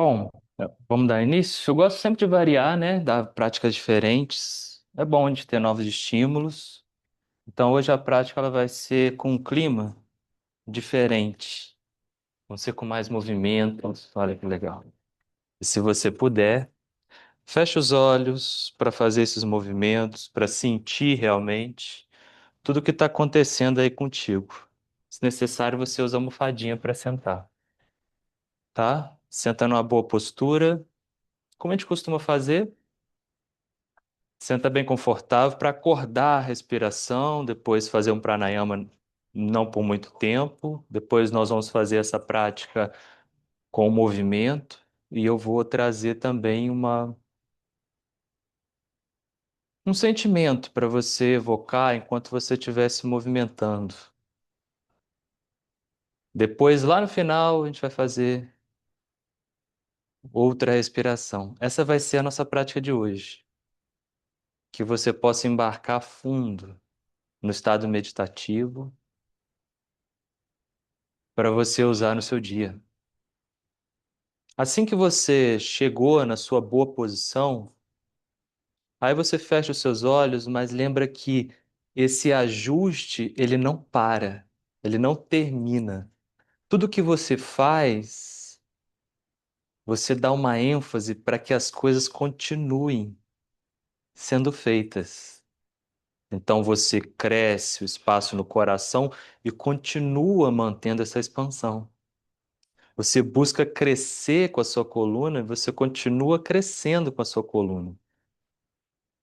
Bom, vamos dar início. Eu gosto sempre de variar, né? Dar práticas diferentes. É bom de ter novos estímulos. Então, hoje a prática ela vai ser com um clima diferente. Vão ser com mais movimentos. Olha que legal. E se você puder, feche os olhos para fazer esses movimentos, para sentir realmente tudo o que está acontecendo aí contigo. Se necessário, você usa a almofadinha para sentar, tá? Senta numa boa postura. Como a gente costuma fazer, senta bem confortável para acordar a respiração, depois fazer um pranayama não por muito tempo. Depois nós vamos fazer essa prática com o movimento e eu vou trazer também um sentimento para você evocar enquanto você estiver se movimentando. Depois, lá no final, a gente vai fazer outra respiração. Essa vai ser a nossa prática de hoje. Que você possa embarcar fundo no estado meditativo para você usar no seu dia. Assim que você chegou na sua boa posição, aí você fecha os seus olhos, mas lembra que esse ajuste, ele não para, ele não termina. Tudo que você faz, você dá uma ênfase para que as coisas continuem sendo feitas. Então você cresce o espaço no coração e continua mantendo essa expansão. Você busca crescer com a sua coluna e você continua crescendo com a sua coluna.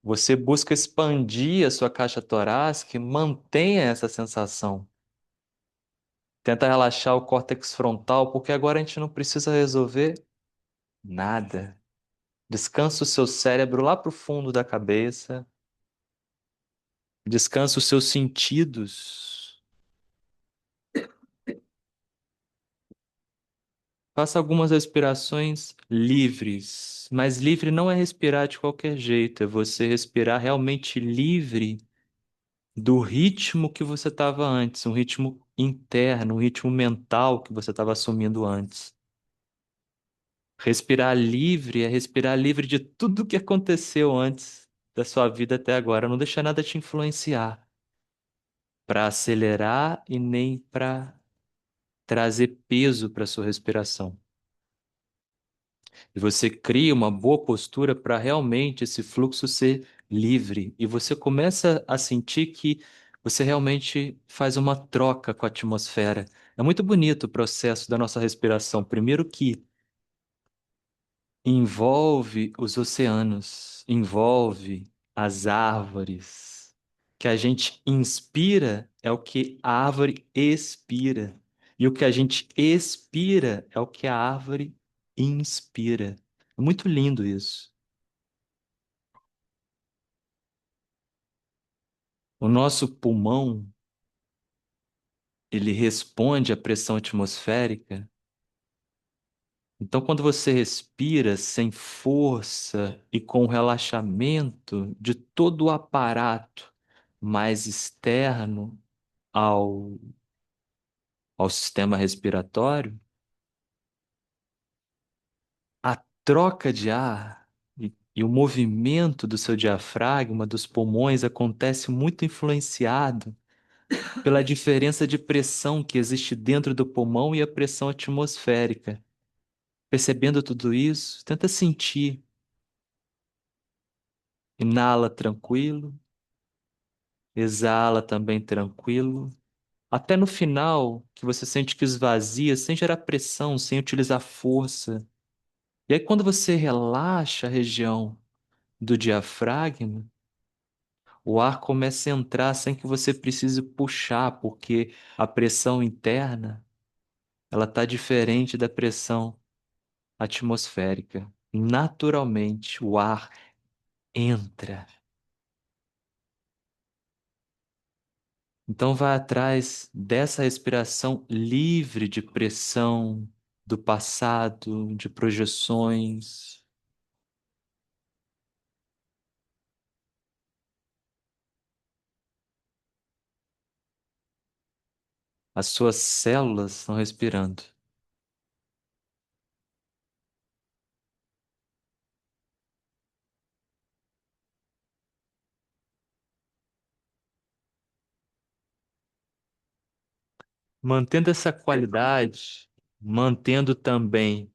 Você busca expandir a sua caixa torácica e mantenha essa sensação. Tenta relaxar o córtex frontal, porque agora a gente não precisa resolver nada. Descansa o seu cérebro lá para o fundo da cabeça. Descansa os seus sentidos. Faça algumas respirações livres. Mas livre não é respirar de qualquer jeito, é você respirar realmente livre do ritmo que você estava antes, um ritmo interno, um ritmo mental que você estava assumindo antes. Respirar livre é respirar livre de tudo que aconteceu antes da sua vida até agora. Não deixa nada te influenciar para acelerar e nem para trazer peso para sua respiração. E você cria uma boa postura para realmente esse fluxo ser livre. E você começa a sentir que você realmente faz uma troca com a atmosfera. É muito bonito o processo da nossa respiração. Primeiro que envolve os oceanos, envolve as árvores. Que a gente inspira é o que a árvore expira. E o que a gente expira é o que a árvore inspira. É muito lindo isso. O nosso pulmão, ele responde à pressão atmosférica. Então, quando você respira sem força e com relaxamento de todo o aparato mais externo ao, ao sistema respiratório, a troca de ar e o movimento do seu diafragma, dos pulmões, acontece muito influenciado pela diferença de pressão que existe dentro do pulmão e a pressão atmosférica. Percebendo tudo isso, tenta sentir. Inala tranquilo, exala também tranquilo. Até no final, que você sente que esvazia, sem gerar pressão, sem utilizar força. E aí, quando você relaxa a região do diafragma, o ar começa a entrar sem que você precise puxar, porque a pressão interna, ela está diferente da pressão atmosférica. Naturalmente, o ar entra. Então, vai atrás dessa respiração livre de pressão do passado, de projeções. As suas células estão respirando. Mantendo essa qualidade, mantendo também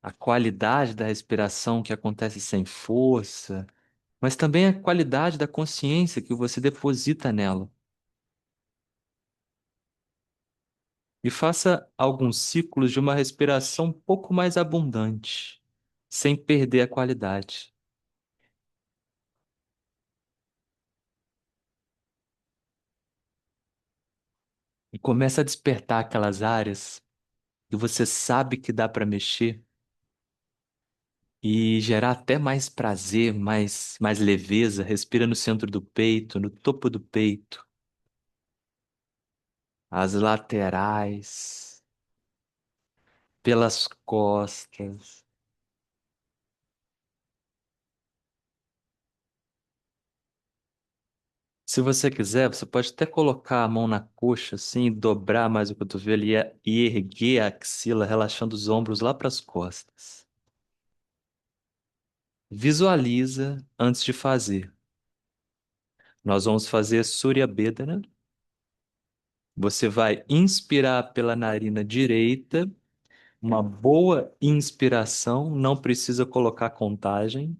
a qualidade da respiração que acontece sem força, mas também a qualidade da consciência que você deposita nela. E faça alguns ciclos de uma respiração um pouco mais abundante, sem perder a qualidade. E começa a despertar aquelas áreas que você sabe que dá para mexer e gerar até mais prazer, mais leveza. Respira no centro do peito, no topo do peito, as laterais, pelas costas. Se você quiser, você pode até colocar a mão na coxa, assim, dobrar mais o cotovelo e erguer a axila, relaxando os ombros lá para as costas. Visualiza antes de fazer. Nós vamos fazer Surya Bedana. Você vai inspirar pela narina direita, uma boa inspiração, não precisa colocar contagem,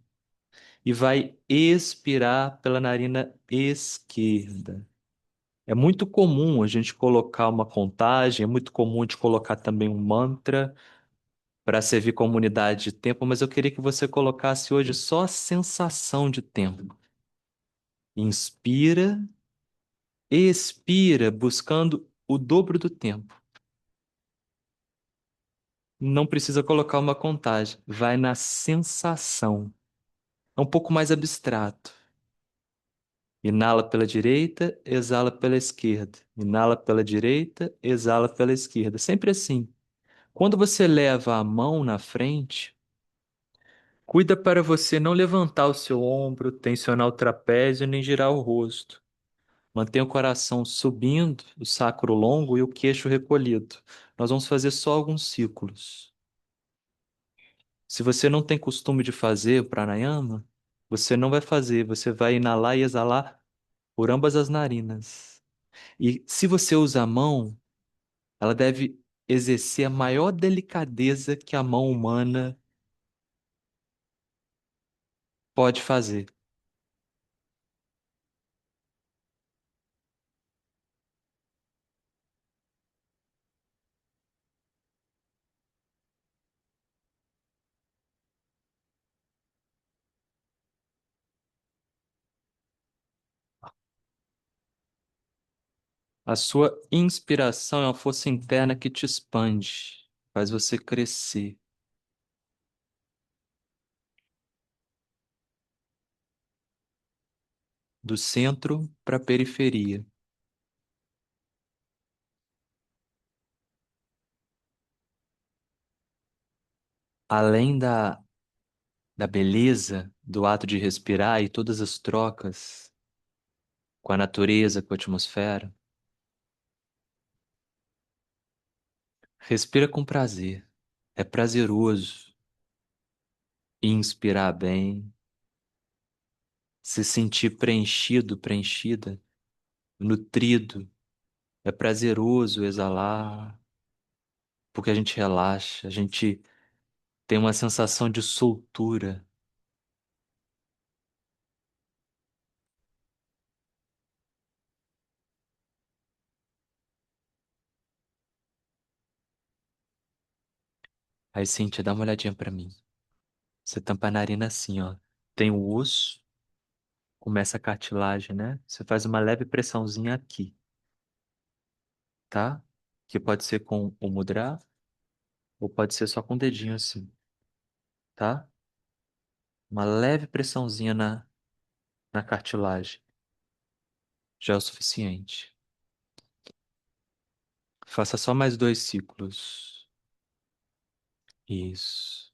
e vai expirar pela narina esquerda. É muito comum a gente colocar uma contagem, é muito comum a gente colocar também um mantra para servir como unidade de tempo, mas eu queria que você colocasse hoje só a sensação de tempo. Inspira, expira, buscando o dobro do tempo. Não precisa colocar uma contagem, vai na sensação. É um pouco mais abstrato. Inala pela direita, exala pela esquerda. Inala pela direita, exala pela esquerda. Sempre assim. Quando você leva a mão na frente, cuida para você não levantar o seu ombro, tensionar o trapézio nem girar o rosto. Mantenha o coração subindo, o sacro longo e o queixo recolhido. Nós vamos fazer só alguns ciclos. Se você não tem costume de fazer o pranayama, você não vai fazer, você vai inalar e exalar por ambas as narinas. E se você usa a mão, ela deve exercer a maior delicadeza que a mão humana pode fazer. A sua inspiração é uma força interna que te expande, faz você crescer do centro para a periferia. Além da beleza do ato de respirar e todas as trocas com a natureza, com a atmosfera, respira com prazer. É prazeroso inspirar bem, se sentir preenchido, preenchida, nutrido. É prazeroso exalar, porque a gente relaxa, a gente tem uma sensação de soltura. Aí, Cíntia, dá uma olhadinha pra mim. Você tampa a narina assim, ó. Tem o osso, começa a cartilagem, né? Você faz uma leve pressãozinha aqui, tá? Que pode ser com o mudra ou pode ser só com o dedinho assim, tá? Uma leve pressãozinha na cartilagem. Já é o suficiente. Faça só mais 2 ciclos. Isso.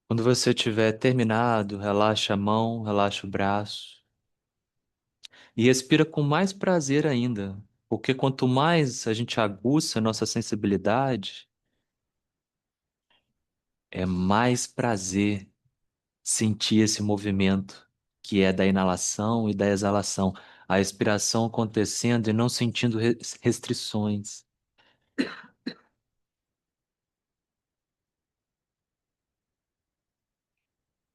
Quando você tiver terminado, relaxa a mão, relaxa o braço. E respira com mais prazer ainda. Porque quanto mais a gente aguça a nossa sensibilidade, é mais prazer sentir esse movimento que é da inalação e da exalação, a expiração acontecendo e não sentindo restrições.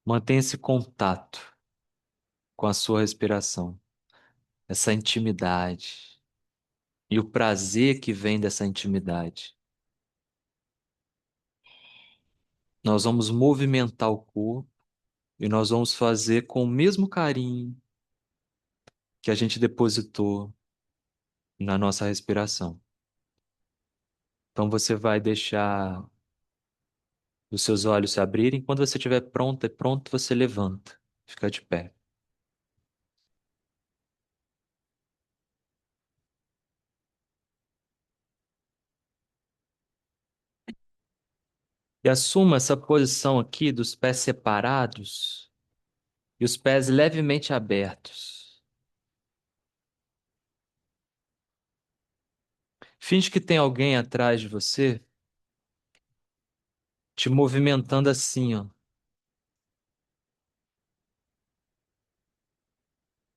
Mantenha esse contato com a sua respiração, essa intimidade e o prazer que vem dessa intimidade. Nós vamos movimentar o corpo e nós vamos fazer com o mesmo carinho que a gente depositou na nossa respiração. Então você vai deixar os seus olhos se abrirem. Quando você estiver pronto, pronto, você levanta, fica de pé. E assuma essa posição aqui dos pés separados e os pés levemente abertos. Finge que tem alguém atrás de você te movimentando assim, ó.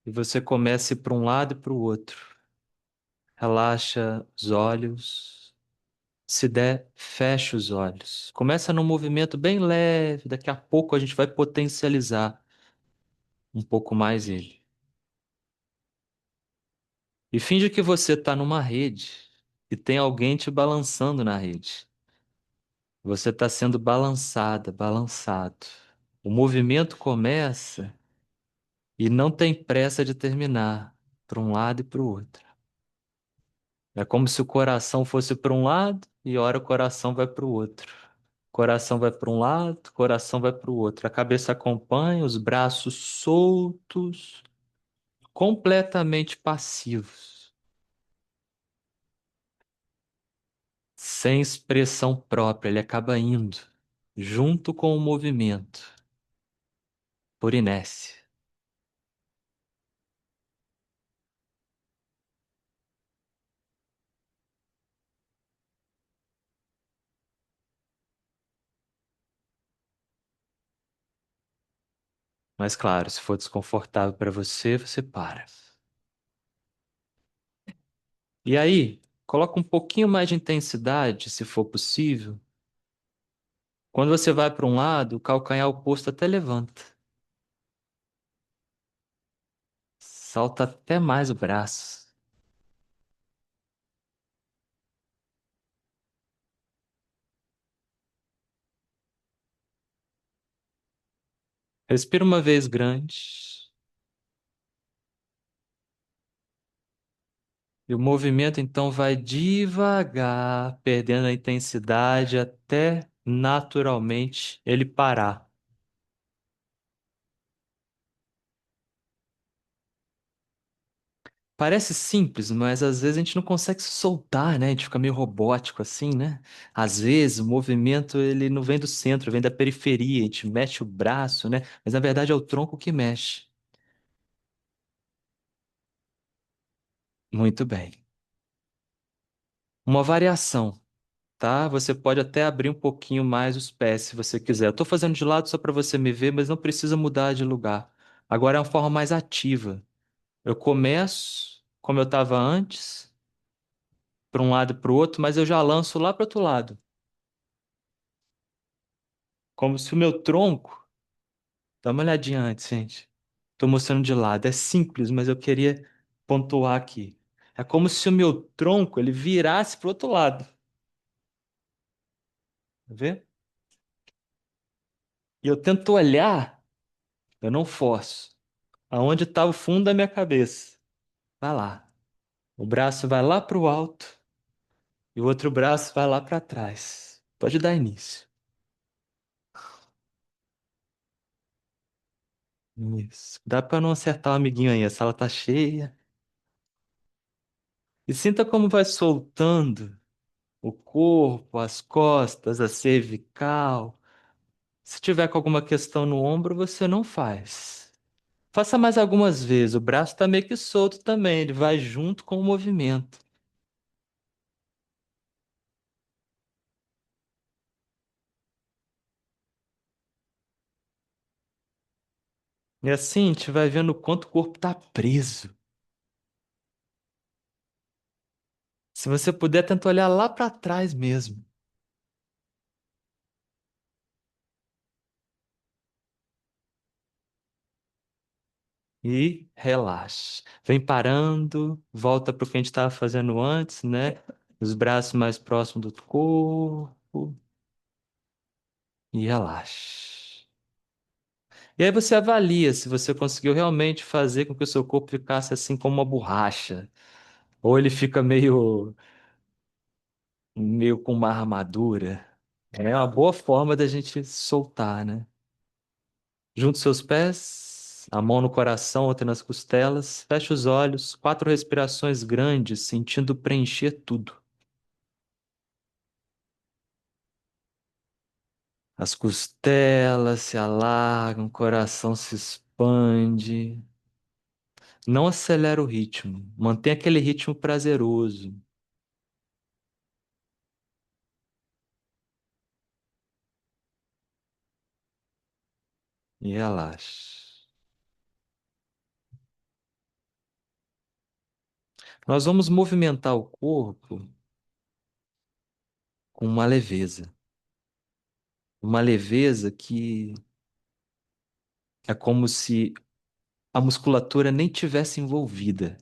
E você começa a ir para um lado e para o outro. Relaxa os olhos. Se der, fecha os olhos. Começa num movimento bem leve, daqui a pouco a gente vai potencializar um pouco mais ele. E finge que você está numa rede e tem alguém te balançando na rede. Você está sendo balançada, balançado. O movimento começa e não tem pressa de terminar, para um lado e para o outro. É como se o coração fosse para um lado e ora o coração vai para o outro. Coração vai para um lado, coração vai para o outro. A cabeça acompanha, os braços soltos, completamente passivos, sem expressão própria. Ele acaba indo junto com o movimento, por inércia. Mas claro, se for desconfortável para você, você para. E aí, coloca um pouquinho mais de intensidade, se for possível. Quando você vai para um lado, o calcanhar oposto até levanta. Salta até mais o braço. Respira uma vez grande. E o movimento então vai devagar, perdendo a intensidade até naturalmente ele parar. Parece simples, mas às vezes a gente não consegue se soltar, né? A gente fica meio robótico assim, né? Às vezes o movimento ele não vem do centro, vem da periferia, a gente mexe o braço, né? Mas na verdade é o tronco que mexe. Muito bem. Uma variação, tá? Você pode até abrir um pouquinho mais os pés se você quiser. Eu tô fazendo de lado só para você me ver, mas não precisa mudar de lugar. Agora é uma forma mais ativa. Eu começo como eu estava antes, para um lado e para o outro, mas eu já lanço lá para outro lado. Como se o meu tronco. Dá uma olhadinha antes, gente. Tô mostrando de lado. É simples, mas eu queria pontuar aqui. É como se o meu tronco ele virasse para o outro lado. Tá vendo? E eu tento olhar, eu não forço. Aonde está o fundo da minha cabeça? Vai lá. O braço vai lá para o alto e o outro braço vai lá para trás. Pode dar início. Isso. Dá para não acertar o amiguinho aí, a sala tá cheia. E sinta como vai soltando o corpo, as costas, a cervical. Se tiver com alguma questão no ombro, você não faz. Faça mais algumas vezes. O braço está meio que solto também, ele vai junto com o movimento. E assim, a gente vai vendo o quanto o corpo tá preso. Se você puder, tenta olhar lá para trás mesmo. E relaxa. Vem parando, volta para o que a gente estava fazendo antes, né? Os braços mais próximos do corpo. E relaxa. E aí você avalia se você conseguiu realmente fazer com que o seu corpo ficasse assim como uma borracha. Ou ele fica meio com uma armadura. É uma boa forma da gente soltar, né? Junte seus pés, a mão no coração, outra nas costelas. Feche os olhos, 4 respirações grandes, sentindo preencher tudo. As costelas se alargam, o coração se expande. Não acelera o ritmo, mantém aquele ritmo prazeroso e relaxa. Nós vamos movimentar o corpo com uma leveza que é como se a musculatura nem tivesse envolvida.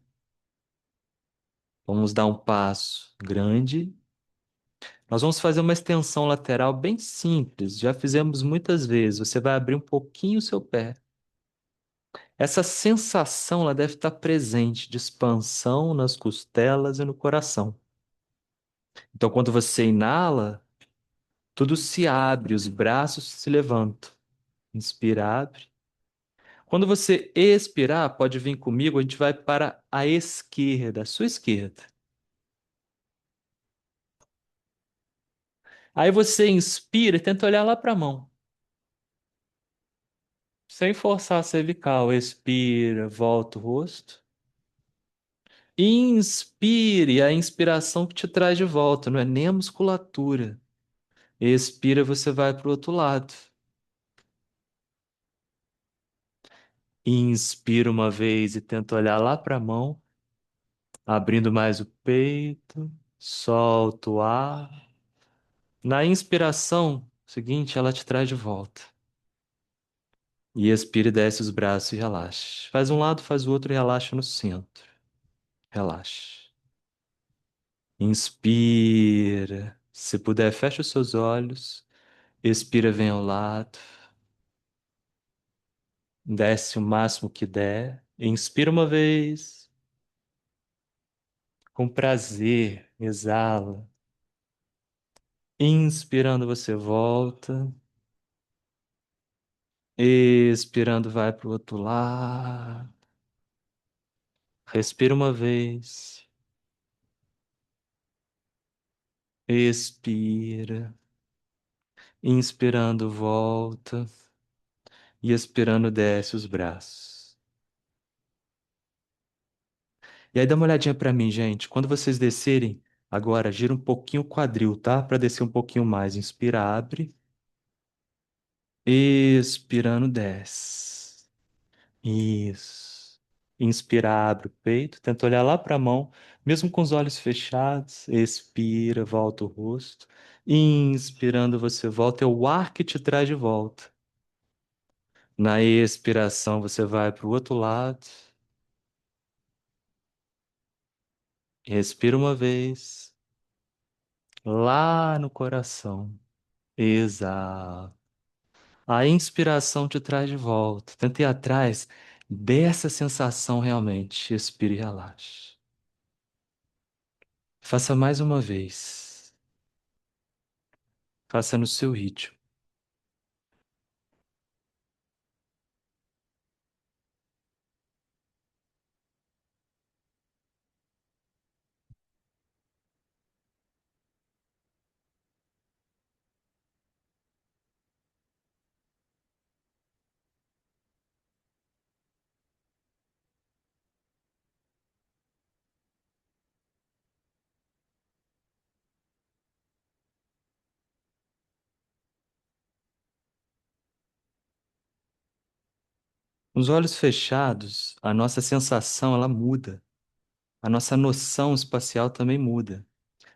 Vamos dar um passo grande. Nós vamos fazer uma extensão lateral bem simples, já fizemos muitas vezes. Você vai abrir um pouquinho o seu pé. Essa sensação ela deve estar presente de expansão nas costelas e no coração. Então, quando você inala, tudo se abre, os braços se levantam. Inspira, abre. Quando você expirar, pode vir comigo, a gente vai para a esquerda, a sua esquerda. Aí você inspira e tenta olhar lá para a mão, sem forçar a cervical. Expira, volta o rosto. Inspire, a inspiração que te traz de volta, não é nem a musculatura. Expira, você vai para o outro lado. Inspira uma vez e tenta olhar lá para a mão, abrindo mais o peito, solta o ar. Na inspiração seguinte, ela te traz de volta. E expira e desce os braços e relaxa. Faz um lado, faz o outro e relaxa no centro. Relaxa. Inspira. Se puder, fecha os seus olhos. Expira, vem ao lado. Desce o máximo que der. Inspira uma vez. Com prazer. Exala. Inspirando, você volta. Expirando, vai para o outro lado. Respira uma vez. Expira. Inspirando, volta. E expirando, desce os braços. E aí dá uma olhadinha para mim, gente. Quando vocês descerem, agora gira um pouquinho o quadril, tá? Para descer um pouquinho mais. Inspira, abre. Expirando, desce. Isso. Inspira, abre o peito. Tenta olhar lá para a mão, mesmo com os olhos fechados. Expira, volta o rosto. Inspirando, você volta. É o ar que te traz de volta. Na expiração, você vai para o outro lado. Respira uma vez. Lá no coração. Exato. A inspiração te traz de volta. Tenta ir atrás dessa sensação realmente. Expire e relaxe. Faça mais uma vez. Faça no seu ritmo. Os olhos fechados, a nossa sensação ela muda. A nossa noção espacial também muda.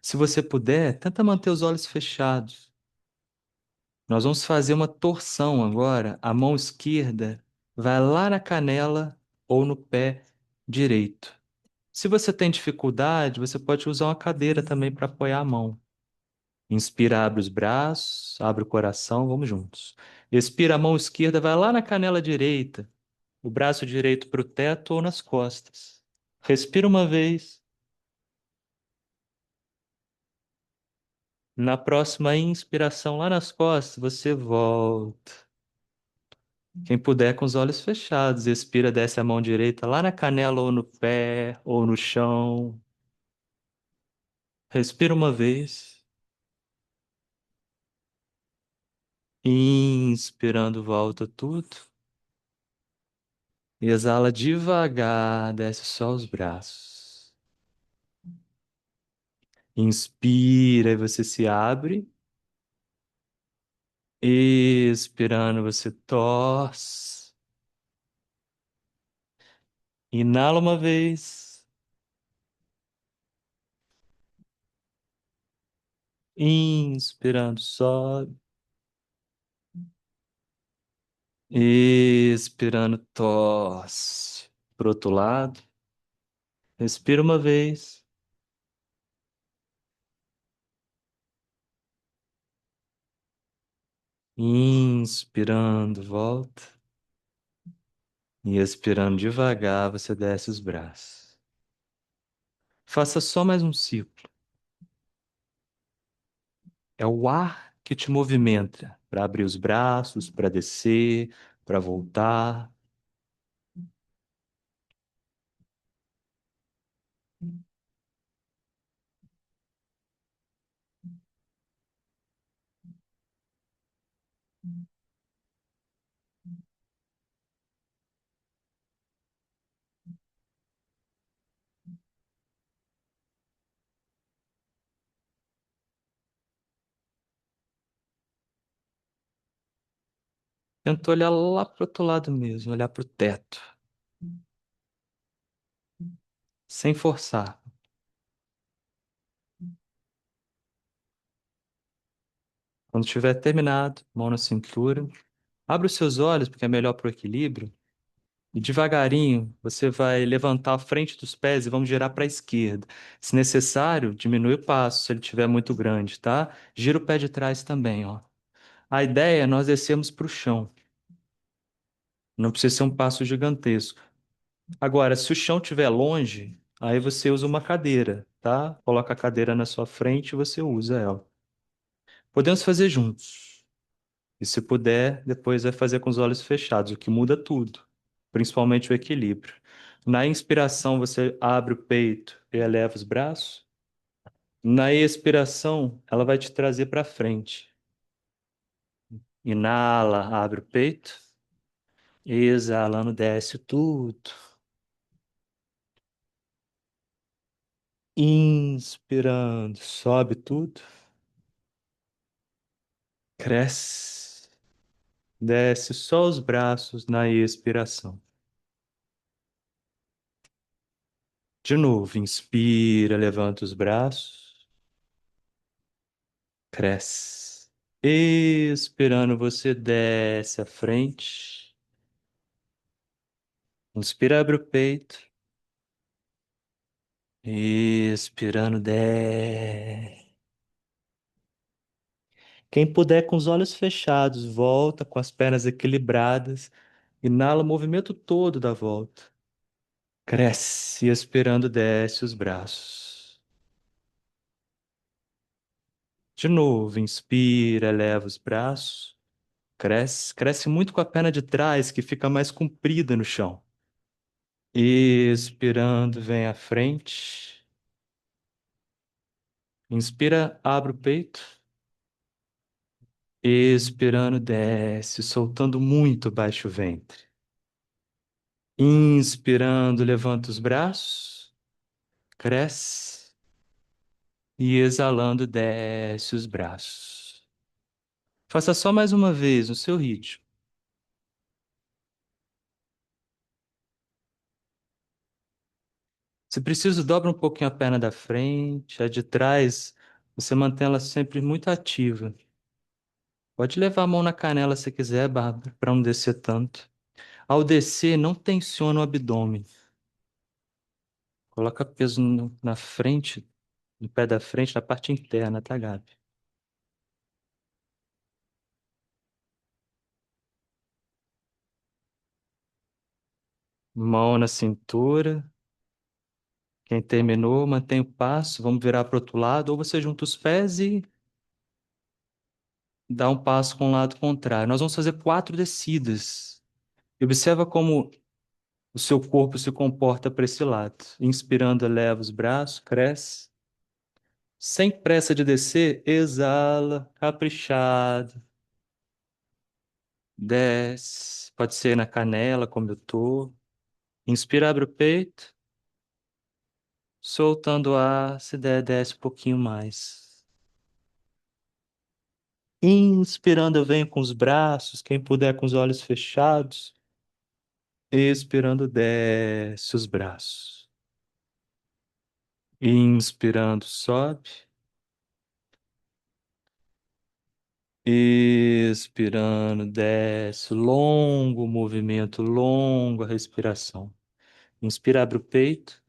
Se você puder, tenta manter os olhos fechados. Nós vamos fazer uma torção agora. A mão esquerda vai lá na canela ou no pé direito. Se você tem dificuldade, você pode usar uma cadeira também para apoiar a mão. Inspira, abre os braços, abre o coração, vamos juntos. Expira, a mão esquerda vai lá na canela direita, o braço direito para o teto ou nas costas. Respira uma vez. Na próxima inspiração, lá nas costas, você volta. Quem puder, com os olhos fechados, expira, desce a mão direita lá na canela ou no pé ou no chão. Respira uma vez. Inspirando, volta tudo. E exala devagar, desce só os braços. Inspira e você se abre. Expirando, você torce. Inala uma vez. Inspirando, sobe. Expirando, tosse. Pro outro lado. Respira uma vez. Inspirando, volta. E expirando devagar, você desce os braços. Faça só mais um ciclo. É o ar que te movimenta para abrir os braços, para descer, para voltar. Tenta olhar lá pro outro lado mesmo, olhar pro teto, sem forçar. Quando tiver terminado, mão na cintura, abre os seus olhos, porque é melhor pro equilíbrio, e devagarinho você vai levantar a frente dos pés e vamos girar para a esquerda. Se necessário, diminui o passo se ele estiver muito grande, tá? Gira o pé de trás também, ó. A ideia é nós descermos para o chão. Não precisa ser um passo gigantesco. Agora, se o chão estiver longe, aí você usa uma cadeira, tá? Coloca a cadeira na sua frente e você usa ela. Podemos fazer juntos. E se puder, depois vai fazer com os olhos fechados, o que muda tudo, principalmente o equilíbrio. Na inspiração, você abre o peito e eleva os braços. Na expiração, ela vai te trazer para frente. Inala, abre o peito. Exalando, desce tudo. Inspirando, sobe tudo. Cresce. Desce só os braços na expiração. De novo, inspira, levanta os braços. Cresce. Expirando, você desce à frente. Inspira, abre o peito. Expirando, desce. Quem puder, com os olhos fechados, volta com as pernas equilibradas. Inala o movimento todo da volta. Cresce, expirando, desce os braços. De novo, inspira, eleva os braços. Cresce, cresce muito com a perna de trás, que fica mais comprida no chão. Expirando, vem à frente. Inspira, abre o peito. Expirando, desce, soltando muito baixo o ventre. Inspirando, levanta os braços. Cresce. E exalando, desce os braços. Faça só mais uma vez, no seu ritmo. Se preciso, dobra um pouquinho a perna da frente, a de trás, você mantém ela sempre muito ativa. Pode levar a mão na canela se quiser, Bárbara, para não descer tanto. Ao descer, não tensiona o abdômen. Coloca peso na frente, no pé da frente, na parte interna, tá, Gabi? Mão na cintura. Quem terminou, mantém o passo. Vamos virar para o outro lado. Ou você junta os pés e dá um passo com o lado contrário. Nós vamos fazer 4 descidas. E observa como o seu corpo se comporta para esse lado. Inspirando, eleva os braços, cresce. Sem pressa de descer, exala, caprichado. Desce. Pode ser na canela, como eu tô. Inspira, abre o peito. Soltando o ar, se der, desce um pouquinho mais. Inspirando, eu venho com os braços, quem puder com os olhos fechados. Expirando, desce os braços. Inspirando, sobe. Expirando, desce. Longo movimento, longa respiração. Inspira, abre o peito.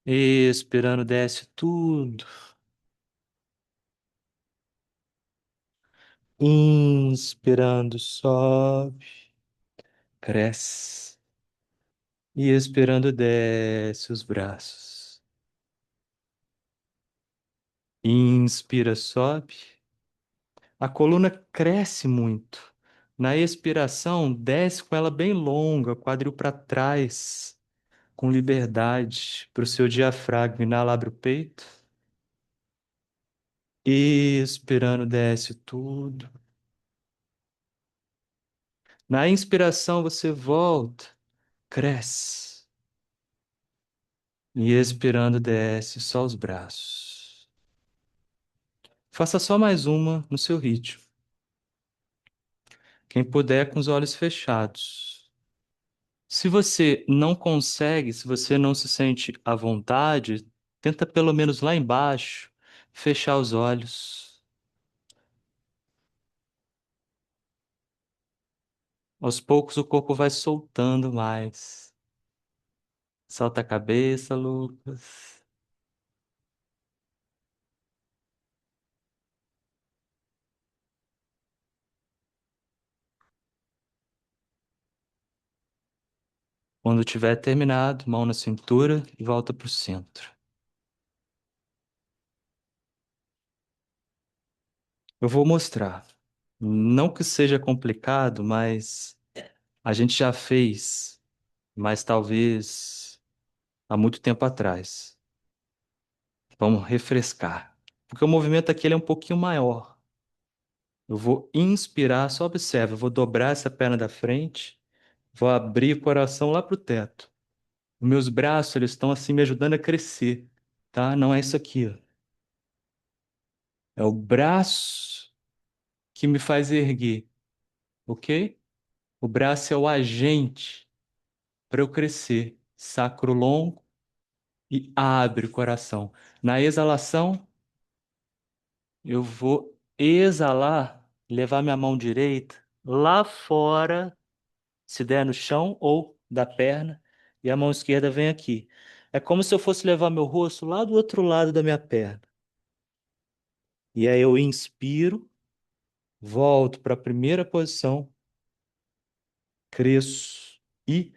Expirando, desce tudo. Inspirando, sobe. Cresce. E expirando, desce os braços. Inspira, sobe. A coluna cresce muito. Na expiração, desce com ela bem longa, quadril para trás, com liberdade para o seu diafragma. Inala, abre o peito. Expirando, desce tudo. Na inspiração, você volta, cresce. E expirando, desce só os braços. Faça só mais uma no seu ritmo. Quem puder, com os olhos fechados. Se você não consegue, se você não se sente à vontade, tenta pelo menos lá embaixo fechar os olhos. Aos poucos o corpo vai soltando mais. Solta a cabeça, Lucas. Quando tiver terminado, mão na cintura e volta para o centro. Eu vou mostrar. Não que seja complicado, mas a gente já fez, mas talvez há muito tempo atrás. Vamos refrescar. Porque o movimento aqui ele é um pouquinho maior. Eu vou inspirar, só observa, eu vou dobrar essa perna da frente, vou abrir o coração lá pro teto. Os meus braços, eles estão assim me ajudando a crescer, tá? Não é isso aqui, ó. É o braço que me faz erguer, ok? O braço é o agente para eu crescer. Sacro longo e abre o coração. Na exalação, eu vou exalar, levar minha mão direita lá fora, se der no chão ou da perna, e a mão esquerda vem aqui. É como se eu fosse levar meu rosto lá do outro lado da minha perna. E aí eu inspiro, volto para a primeira posição, cresço e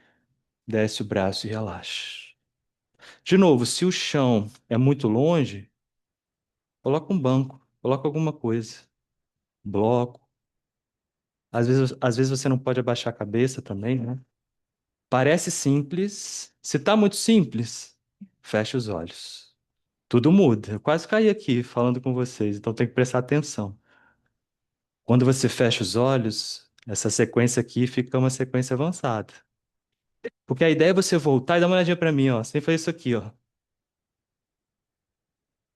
desce o braço e relaxa. De novo, se o chão é muito longe, coloca um banco, coloca alguma coisa, bloco. Às vezes você não pode abaixar a cabeça também, né? Parece simples. Se tá muito simples, fecha os olhos. Tudo muda. Eu quase caí aqui falando com vocês, então tem que prestar atenção. Quando você fecha os olhos, essa sequência aqui fica uma sequência avançada. Porque a ideia é você voltar e dar uma olhadinha pra mim, ó. Sem fazer isso aqui, ó.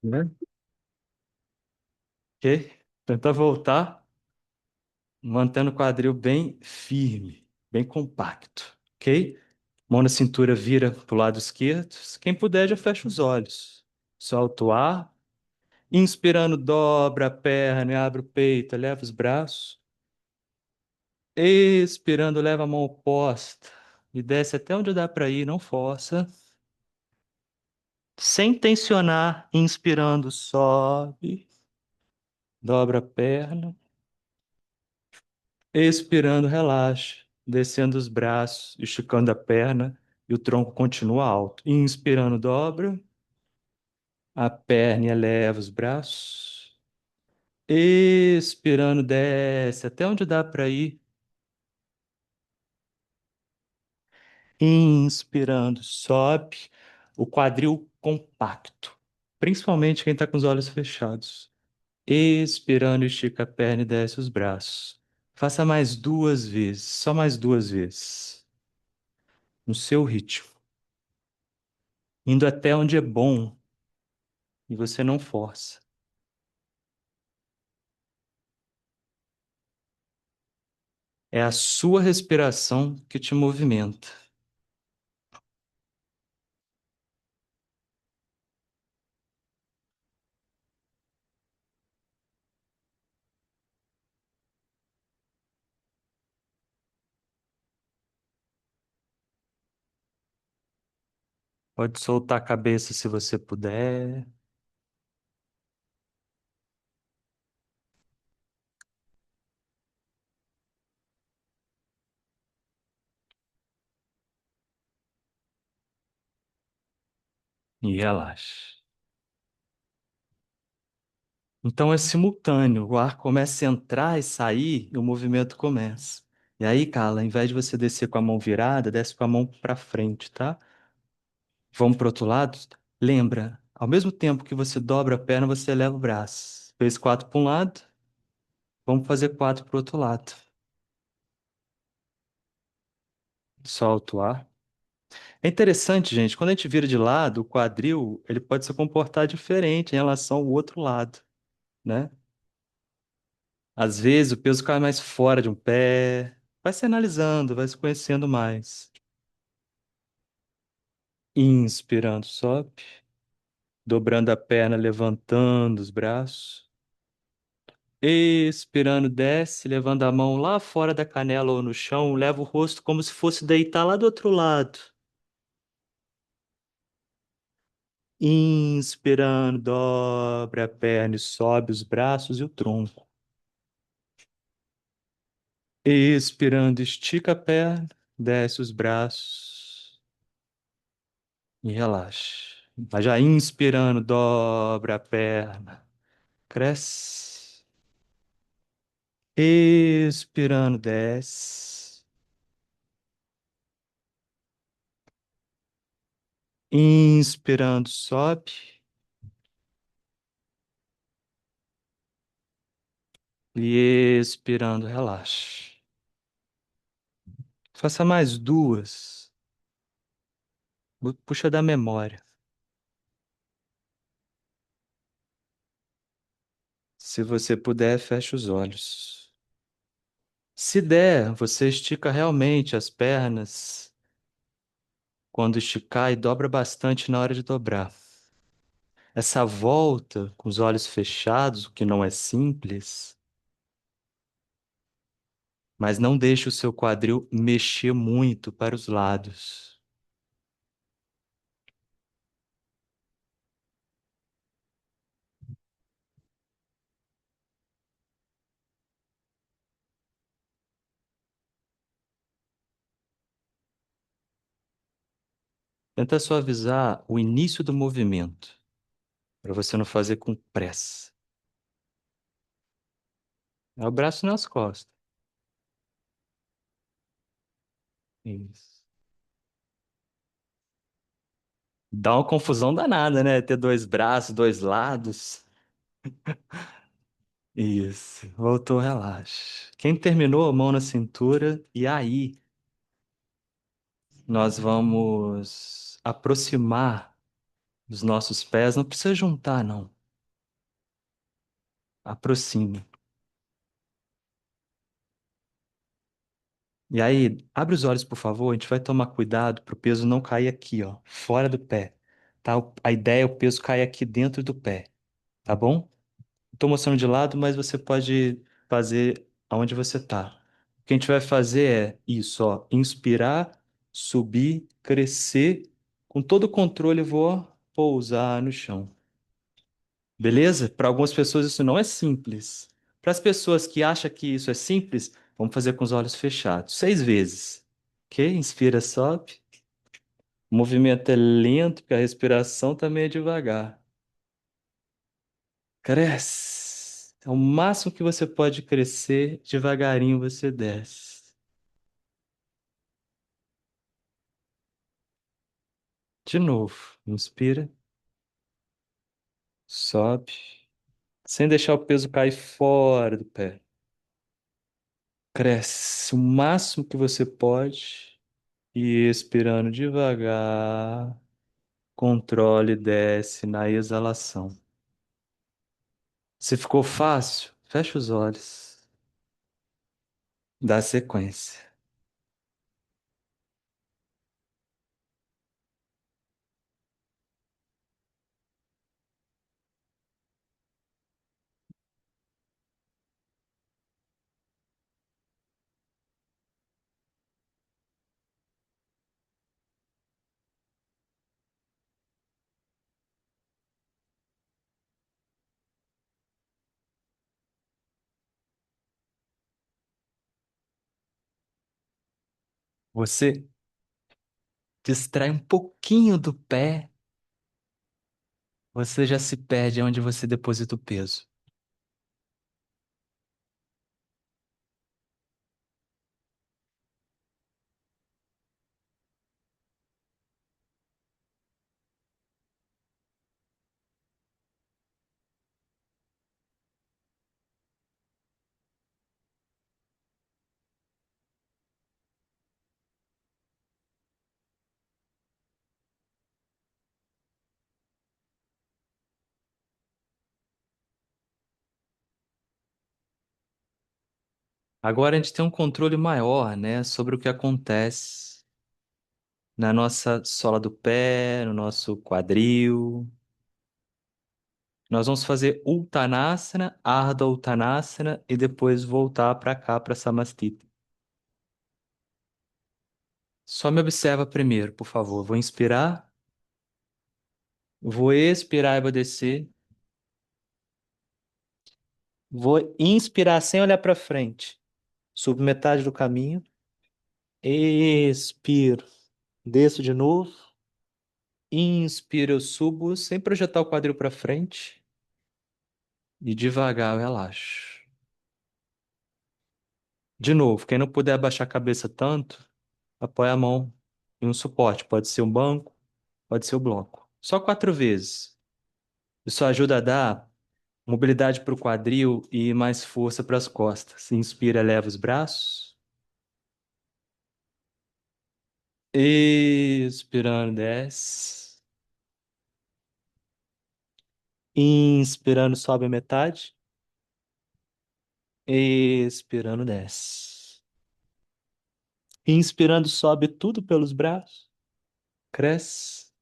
Né? Ok? Tenta voltar, mantendo o quadril bem firme, bem compacto. Ok? Mão na cintura, vira para o lado esquerdo. Quem puder, já fecha os olhos. Solta o ar. Inspirando, dobra a perna e abre o peito, eleva os braços. Expirando, leva a mão oposta e desce até onde dá para ir, não força. Sem tensionar, inspirando, sobe, dobra a perna. Expirando, relaxa, descendo os braços, esticando a perna e o tronco continua alto. Inspirando, dobra a perna e eleva os braços. Expirando, desce até onde dá para ir. Inspirando, sobe o quadril compacto, principalmente quem está com os olhos fechados. Expirando, estica a perna e desce os braços. Faça mais duas vezes, só mais duas vezes, no seu ritmo, indo até onde é bom e você não força. É a sua respiração que te movimenta. Pode soltar a cabeça se você puder e relaxa. Então é simultâneo, o ar começa a entrar e sair e o movimento começa. E aí, Carla, ao invés de você descer com a mão virada, desce com a mão para frente, tá? Vamos para outro lado? Lembra, ao mesmo tempo que você dobra a perna, você eleva o braço. Fez quatro para um lado, vamos fazer quatro para o outro lado. Solta o ar. É interessante, gente, quando a gente vira de lado, o quadril, ele pode se comportar diferente em relação ao outro lado, né? Às vezes o peso cai mais fora de um pé. Vai se analisando, vai se conhecendo mais. Inspirando, sobe. Dobrando a perna, levantando os braços. Expirando, desce, levando a mão lá fora da canela ou no chão. Leva o rosto como se fosse deitar lá do outro lado. Inspirando, dobra a perna e sobe os braços e o tronco. Expirando, estica a perna, desce os braços e relaxa. Mas já inspirando, dobra a perna, cresce. Expirando, desce. Inspirando, sobe. E expirando, relaxa. Faça mais duas. Puxa da memória. Se você puder, feche os olhos. Se der, você estica realmente as pernas quando esticar e dobra bastante na hora de dobrar. Essa volta com os olhos fechados, o que não é simples, mas não deixe o seu quadril mexer muito para os lados. Tenta suavizar o início do movimento, para você não fazer com pressa. É o braço nas costas. Isso. Dá uma confusão danada, né? Ter dois braços, dois lados. Isso. Voltou, relaxa. Quem terminou, mão na cintura. E aí, nós vamos aproximar dos nossos pés. Não precisa juntar, não. Aproxime. E aí, abre os olhos, por favor. A gente vai tomar cuidado para o peso não cair aqui, ó, fora do pé. Tá? A ideia é o peso cair aqui dentro do pé, tá bom? Estou mostrando de lado, mas você pode fazer aonde você tá. O que a gente vai fazer é isso, ó, inspirar, subir, crescer. Com todo o controle, eu vou pousar no chão. Beleza? Para algumas pessoas isso não é simples. Para as pessoas que acham que isso é simples, vamos fazer com os olhos fechados. 6 vezes. Ok? Inspira, sobe. O movimento é lento, porque a respiração também é devagar. Cresce. É o máximo que você pode crescer, devagarinho você desce. De novo. Inspira, sobe, sem deixar o peso cair fora do pé. Cresce o máximo que você pode e expirando devagar, controle e desce na exalação. Se ficou fácil, fecha os olhos, dá sequência. Você distrai um pouquinho do pé, você já se perde onde você deposita o peso. Agora a gente tem um controle maior, né, sobre o que acontece na nossa sola do pé, no nosso quadril. Nós vamos fazer Uttanasana, Ardha Uttanasana e depois voltar para cá, para Samastita. Só me observa primeiro, por favor. Vou inspirar, vou expirar e vou descer. Vou inspirar sem olhar para frente. Subo metade do caminho. Expiro. Desço de novo. Inspiro, eu subo sem projetar o quadril para frente. E devagar eu relaxo. De novo, quem não puder abaixar a cabeça tanto, apoia a mão em um suporte. Pode ser um banco, pode ser o bloco. Só 4 vezes. Isso ajuda a dar mobilidade para o quadril e mais força para as costas. Inspira, eleva os braços. Expirando, desce. Inspirando, sobe a metade. Expirando, desce. Inspirando, sobe tudo pelos braços. Cresce.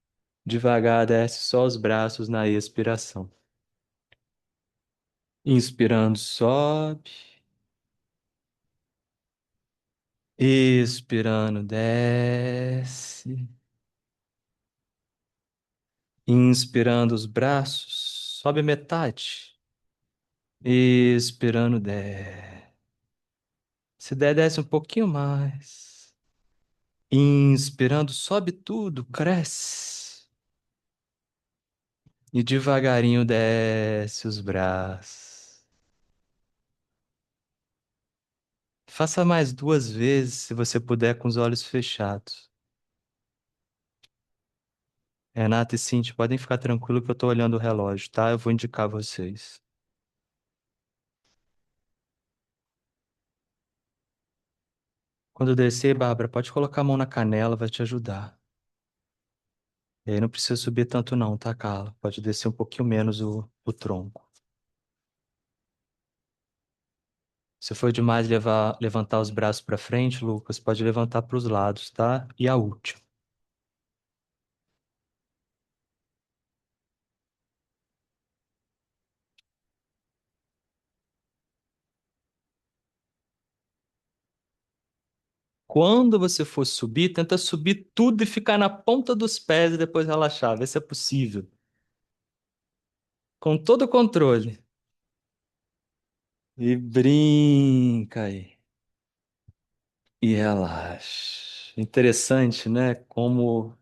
Devagar, desce só os braços na expiração. Inspirando, sobe. Expirando, desce. Inspirando os braços, sobe metade. Expirando, desce. Se der, desce um pouquinho mais. Inspirando, sobe tudo, cresce. E devagarinho desce os braços. Faça mais 2 vezes, se você puder, com os olhos fechados. Renata e Cintia, podem ficar tranquilo que eu tô olhando o relógio, tá? Eu vou indicar vocês. Quando descer, Bárbara, pode colocar a mão na canela, vai te ajudar. E aí não precisa subir tanto não, tá, Carla? Pode descer um pouquinho menos o tronco. Se for demais levantar os braços para frente, Lucas, pode levantar para os lados, tá? E a última. Quando você for subir, tenta subir tudo e ficar na ponta dos pés e depois relaxar, vê se é possível. Com todo o controle. E brinca aí. E relaxa. Interessante, né? Como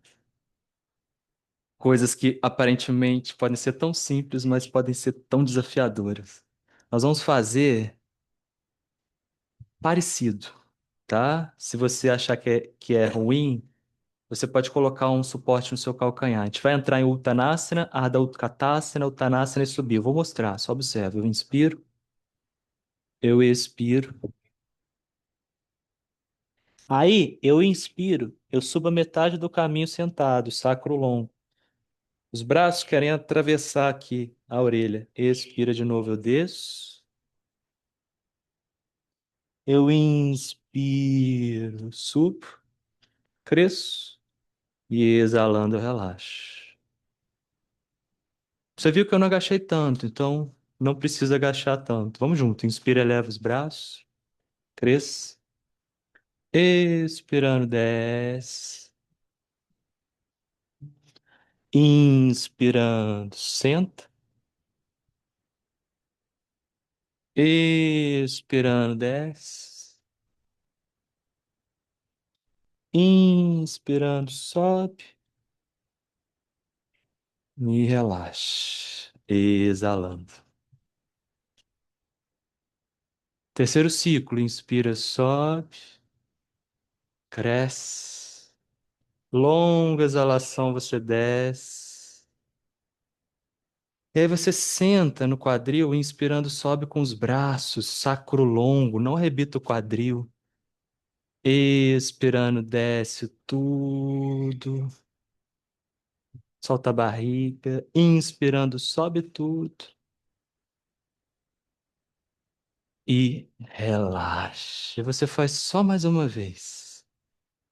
coisas que aparentemente podem ser tão simples, mas podem ser tão desafiadoras. Nós vamos fazer parecido, tá? Se você achar que é ruim, você pode colocar um suporte no seu calcanhar. A gente vai entrar em Uttanasana, Ardha Utkatasana, Uttanasana e subir. Eu vou mostrar, só observa. Eu inspiro, eu expiro. Aí, eu inspiro, eu subo a metade do caminho sentado, sacro longo. Os braços querem atravessar aqui a orelha. Expira de novo, eu desço. Eu inspiro, subo, cresço e exalando eu relaxo. Você viu que eu não agachei tanto, então não precisa agachar tanto. Vamos junto. Inspira, eleva os braços, cresça. Expirando, desce. Inspirando, senta. Expirando, desce. Inspirando, sobe. E relaxa. Exalando. Terceiro ciclo. Inspira, sobe. Cresce. Longa exalação, você desce. E aí você senta no quadril, inspirando, sobe com os braços, sacro longo, não arrebita o quadril. Expirando, desce tudo. Solta a barriga. Inspirando, sobe tudo. E relaxa. Você faz só mais uma vez.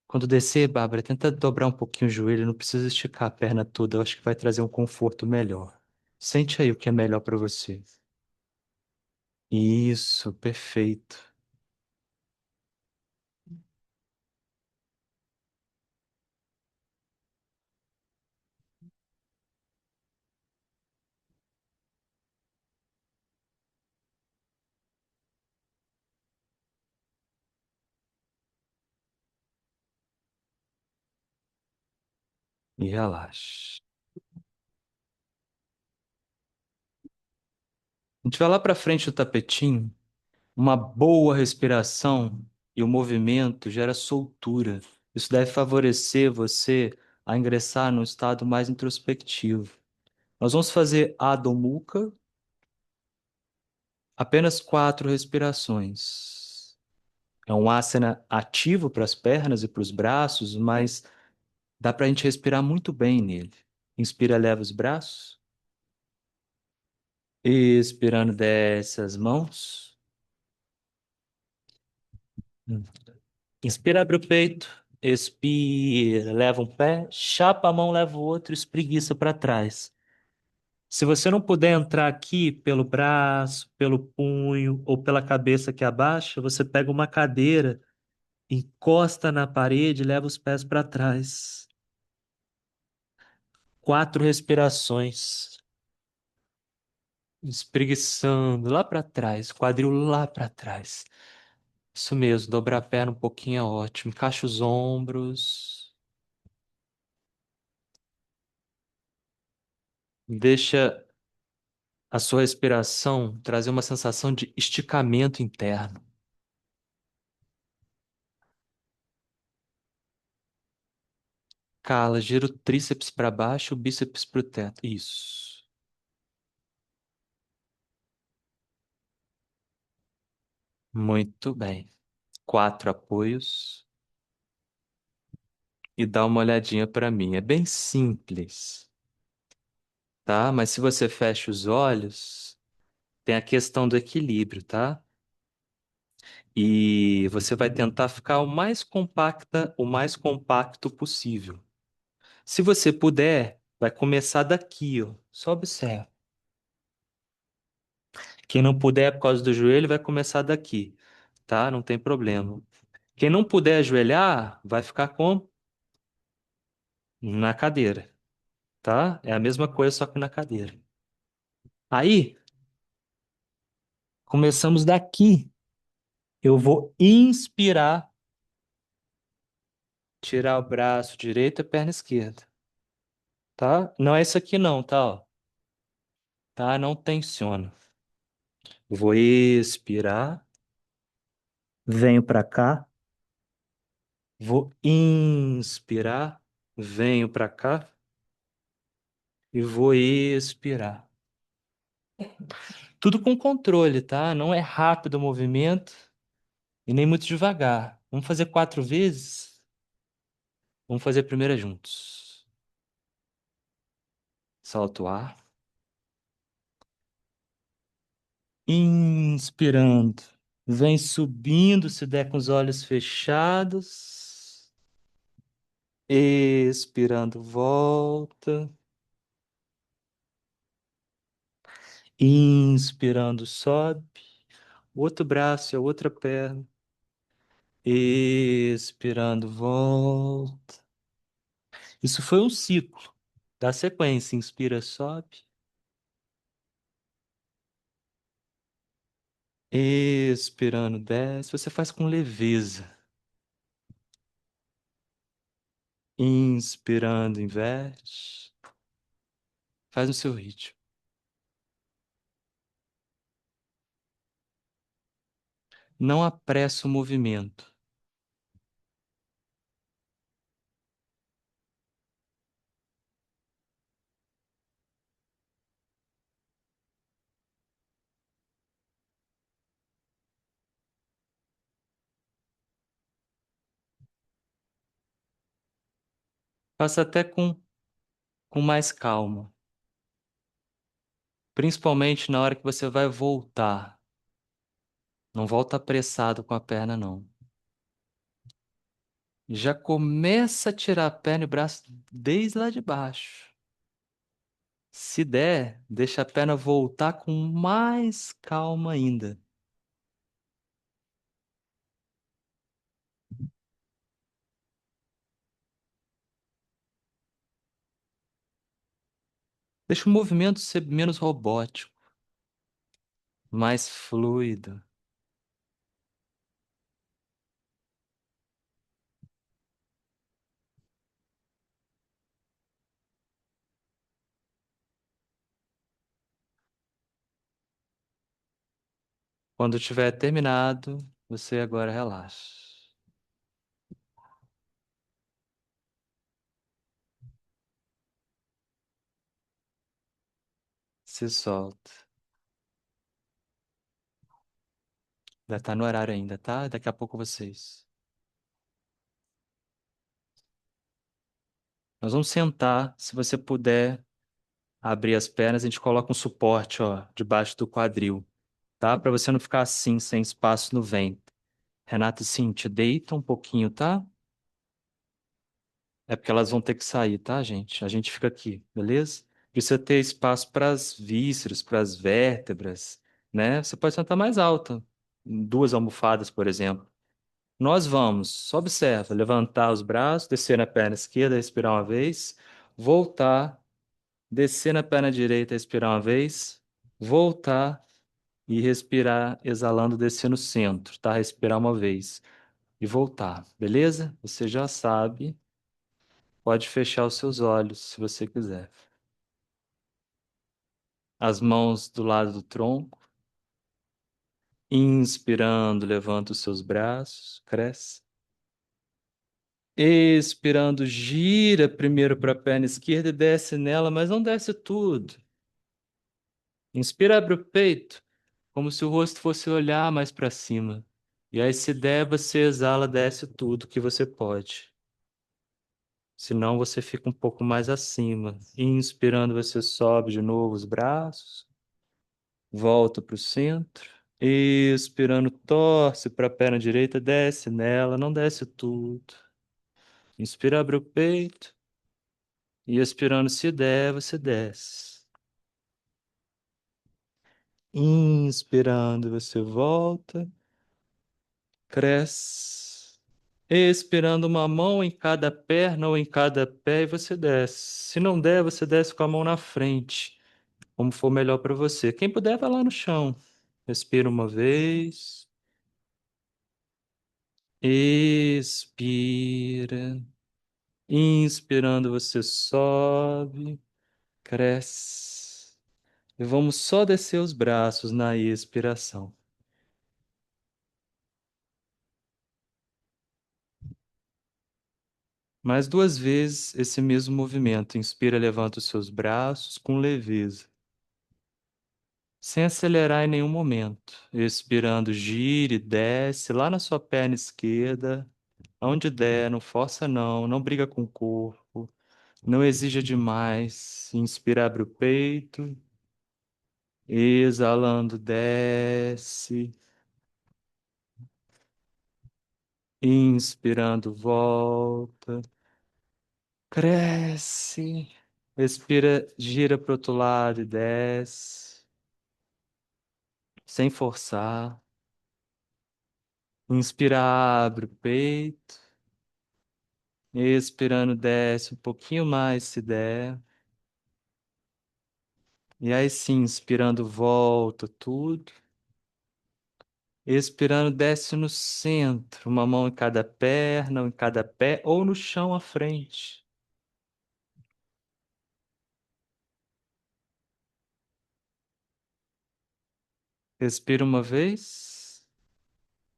Quando descer, Bárbara, tenta dobrar um pouquinho o joelho, não precisa esticar a perna toda, eu acho que vai trazer um conforto melhor. Sente aí o que é melhor para você. Isso, perfeito. E relaxa. A gente vai lá para frente do tapetinho, uma boa respiração e o movimento gera soltura. Isso deve favorecer você a ingressar num estado mais introspectivo. Nós vamos fazer Adho Mukha, apenas 4 respirações. É um asana ativo para as pernas e para os braços, mas dá para a gente respirar muito bem nele. Inspira, leva os braços. Expirando, desce as mãos. Inspira, abre o peito. Expira, leva um pé. Chapa a mão, leva o outro. Espreguiça para trás. Se você não puder entrar aqui pelo braço, pelo punho ou pela cabeça que abaixa, você pega uma cadeira, encosta na parede e leva os pés para trás. 4 respirações. Espreguiçando lá para trás, quadril lá para trás. Isso mesmo, dobrar a perna um pouquinho é ótimo. Encaixa os ombros. Deixa a sua respiração trazer uma sensação de esticamento interno. Cala, gira o tríceps para baixo, o bíceps para o teto. Isso. Muito bem. 4 apoios. E dá uma olhadinha para mim. É bem simples, tá? Mas se você fecha os olhos, tem a questão do equilíbrio, tá? E você vai tentar ficar o mais compacto possível. Se você puder, vai começar daqui, ó. Só observa. Quem não puder por causa do joelho, vai começar daqui, tá? Não tem problema. Quem não puder ajoelhar, vai ficar com na cadeira, tá? É a mesma coisa, só que na cadeira. Aí, começamos daqui. Eu vou inspirar, tirar o braço direito e a perna esquerda, tá? Não é isso aqui não, tá? Ó. Tá? Não tensiona. Vou expirar, venho para cá, vou inspirar, venho para cá e vou expirar. Tudo com controle, tá? Não é rápido o movimento e nem muito devagar. Vamos fazer 4 vezes? Vamos fazer a primeira juntos. Solta o ar. Inspirando. Vem subindo, se der com os olhos fechados. Expirando, volta. Inspirando, sobe. Outro braço e a outra perna. Expirando, volta. Isso foi um ciclo. Dá sequência. Inspira, sobe. Expirando, desce. Você faz com leveza. Inspirando, inverte. Faz no seu ritmo. Não apressa o movimento. Faça até com mais calma. Principalmente na hora que você vai voltar. Não volta apressado com a perna, não. Já começa a tirar a perna e o braço desde lá de baixo. Se der, deixa a perna voltar com mais calma ainda. Deixa o movimento ser menos robótico, mais fluido. Quando tiver terminado, você agora relaxa. Se solta. Ainda tá no horário ainda, tá? Daqui a pouco vocês. Nós vamos sentar, se você puder abrir as pernas, a gente coloca um suporte, ó, debaixo do quadril, tá? Para você não ficar assim, sem espaço no ventre. Renata e Cintia, deita um pouquinho, tá? É porque elas vão ter que sair, tá, gente? A gente fica aqui, beleza? Precisa ter espaço para as vísceras, para as vértebras, né? Você pode sentar mais alto, em 2 almofadas, por exemplo. Nós vamos, só observa, levantar os braços, descer na perna esquerda, respirar uma vez, voltar, descer na perna direita, respirar uma vez, voltar e respirar, exalando, descer no centro, tá? Respirar uma vez e voltar, beleza? Você já sabe, pode fechar os seus olhos se você quiser. As mãos do lado do tronco, inspirando, levanta os seus braços, cresce. Expirando, gira primeiro para a perna esquerda e desce nela, mas não desce tudo. Inspira, abre o peito, como se o rosto fosse olhar mais para cima. E aí, se der, você exala, desce tudo que você pode. Senão, você fica um pouco mais acima. Inspirando, você sobe de novo os braços, volta para o centro. Expirando, torce para a perna direita, desce nela, não desce tudo. Inspira, abre o peito. E expirando, se der, você desce. Inspirando, você volta, cresce. Expirando, uma mão em cada perna ou em cada pé e você desce. Se não der, você desce com a mão na frente, como for melhor para você. Quem puder, vai lá no chão. Respira uma vez. Expira. Inspirando, você sobe, cresce. E vamos só descer os braços na expiração. Mais duas vezes esse mesmo movimento. Inspira, levanta os seus braços com leveza, sem acelerar em nenhum momento. Expirando, gire, desce lá na sua perna esquerda, onde der, não força não, não briga com o corpo, não exija demais. Inspira, abre o peito. Exalando, desce. Inspirando, volta. Cresce. Respira, gira para o outro lado e desce. Sem forçar. Inspira, abre o peito. Expirando, desce um pouquinho mais se der. E aí sim, inspirando, volta tudo. Expirando, desce no centro. Uma mão em cada perna, ou em cada pé, ou no chão à frente. Respira uma vez.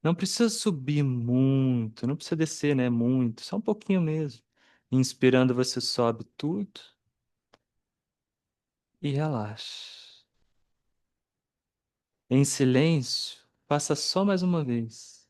Não precisa subir muito, não precisa descer, né? Muito, só um pouquinho mesmo. Inspirando, você sobe tudo e relaxa. Em silêncio, faça só mais uma vez.